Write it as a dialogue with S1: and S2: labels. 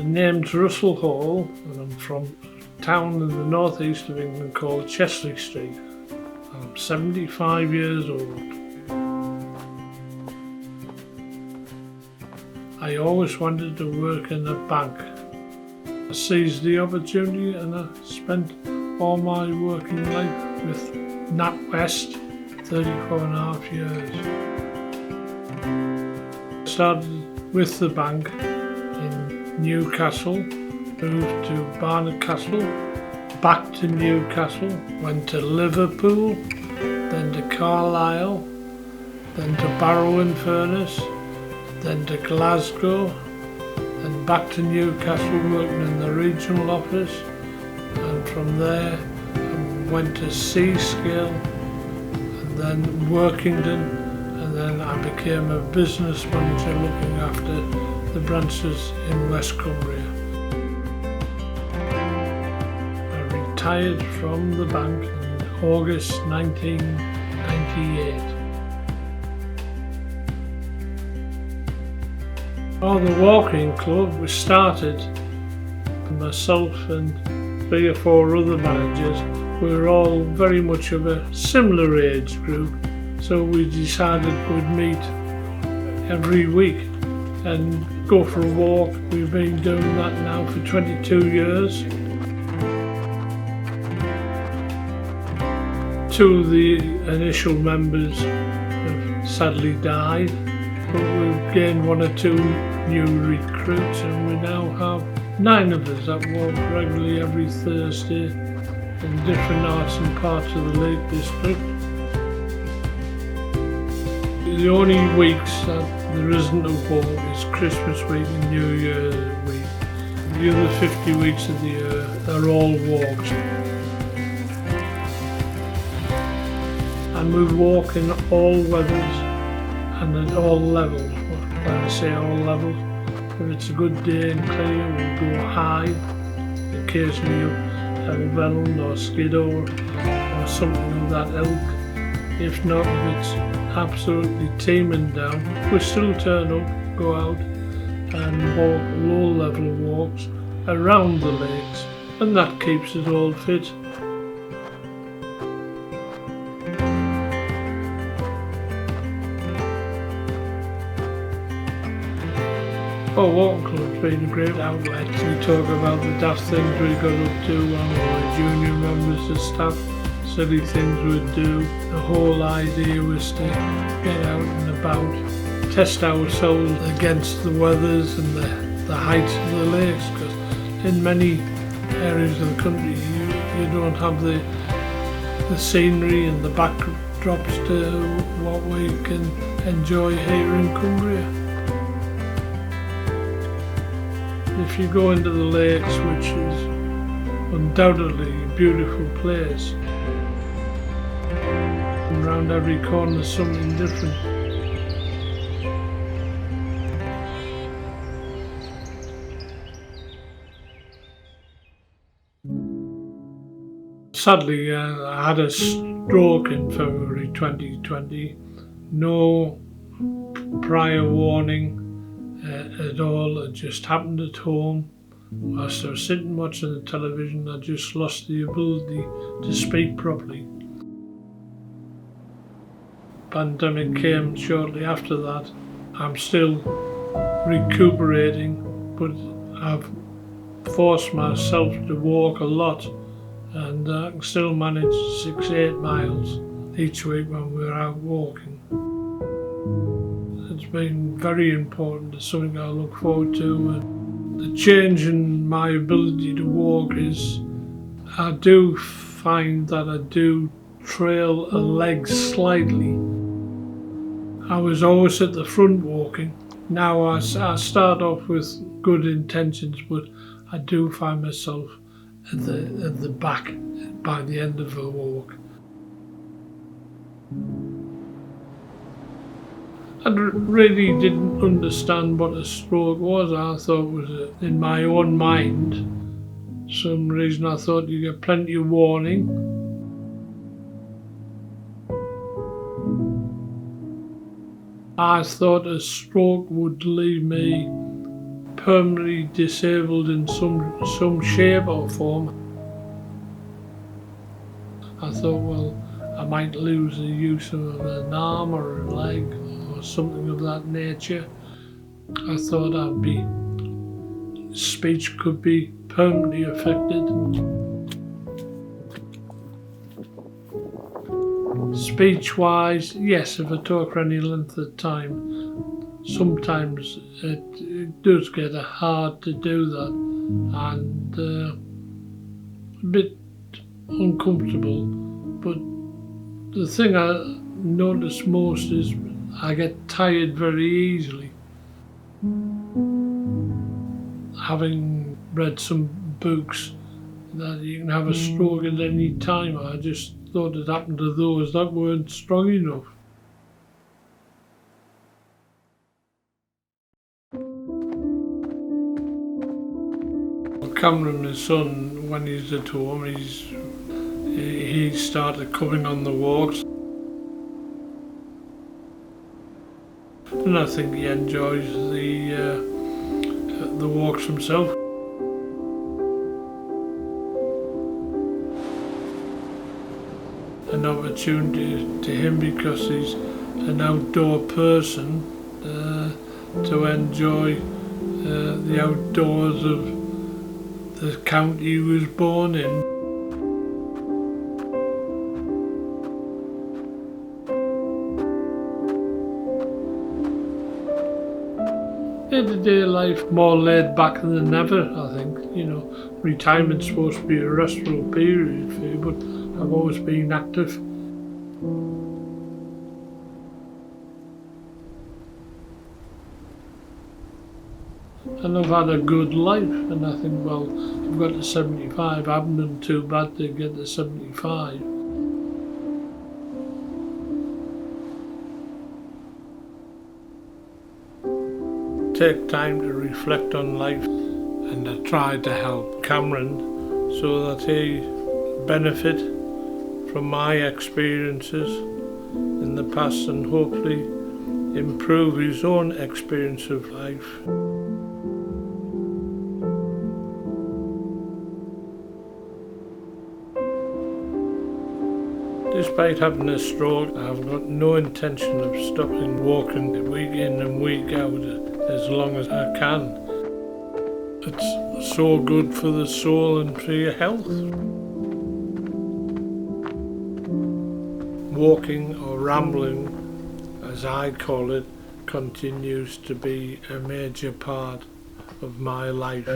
S1: name's Russell Hall, and I'm from a town in the northeast of England called Chesley Street. I'm 75 years old. I always wanted to work in a bank. I seized the opportunity and I spent all my working life with NatWest, 34 and a half years. I started with the bank in Newcastle, moved to Barnet Castle, back to Newcastle, went to Liverpool, then to Carlisle, then to Barrow-in-Furness, then to Glasgow, then back to Newcastle working in the regional office, and from there I went to Seascale and then Workington, and then I became a business manager looking after the branches in West Cumbria. I retired from the bank in August 1998. The walking club was started by myself and 3 or 4 other managers. We were all very much of a similar age group, so we decided we'd meet every week and go for a walk. We've been doing that now for 22 years. 2 of the initial members have sadly died, but we've gained 1 or 2 new recruits, and we now have 9 of us that walk regularly every Thursday in different arts and parts of the Lake District. The only weeks that there isn't a walk is Christmas week and New Year's week. The other 50 weeks of the year are all walks. And we walk in all weathers and at all levels. When I say all levels, if it's a good day and clear, we'll go high, occasionally up Helvellyn or Skiddaw or something of that ilk. If not, if it's absolutely teeming down, we still turn up, go out and walk low-level walks around the lakes, and that keeps us all fit. Walking Club's been a great outlet. We talk about the daft things we got up to when we were junior members of staff, silly things we'd do. The whole idea was to get out and about, test ourselves against the weathers and the heights of the lakes, because in many areas of the country you don't have the scenery and the backdrops to what we can enjoy here in Cumbria. If you go into the lakes, which is undoubtedly a beautiful place, and around every corner there's something different. Sadly, I had a stroke in February 2020. No prior warning at all. It just happened at home. Whilst I was sitting watching the television, I just lost the ability to speak properly. Pandemic came shortly after that. I'm still recuperating, but I've forced myself to walk a lot, and I can still manage 6-8 miles each week when we're out walking. It's been very important. It's something I look forward to. And the change in my ability to walk is I do find that I do trail a leg slightly. I was always at the front walking. Now I start off with good intentions, but I do find myself at the back by the end of a walk. I really didn't understand what a stroke was. I thought it was in my own mind. Some reason I thought you get plenty of warning. I thought a stroke would leave me permanently disabled in some shape or form. I thought, well, I might lose the use of an arm or a leg or something of that nature. I thought speech could be permanently affected. Speech-wise, yes, if I talk for any length of time, sometimes it does get hard to do that, and a bit uncomfortable. But the thing I notice most is I get tired very easily. Having read some books that you can have a stroke at any time, I just thought it happened to those that weren't strong enough. Cameron, my son, when he's at home, he started coming on the walks, and I think he enjoys the walks himself. An opportunity to him, because he's an outdoor person, to enjoy the outdoors of the county he was born in. Day-to-day life more laid back than ever, I think. Retirement's supposed to be a restful period for you, but I've always been active. And I've had a good life, and I think, well, I've got to 75, I haven't done too bad to get to 75. Take time to reflect on life, and I try to help Cameron so that he benefit from my experiences in the past and hopefully improve his own experience of life. Despite having a stroke, I've got no intention of stopping walking week in and week out as long as I can. It's so good for the soul and for your health. Walking, or rambling as I call it, continues to be a major part of my life.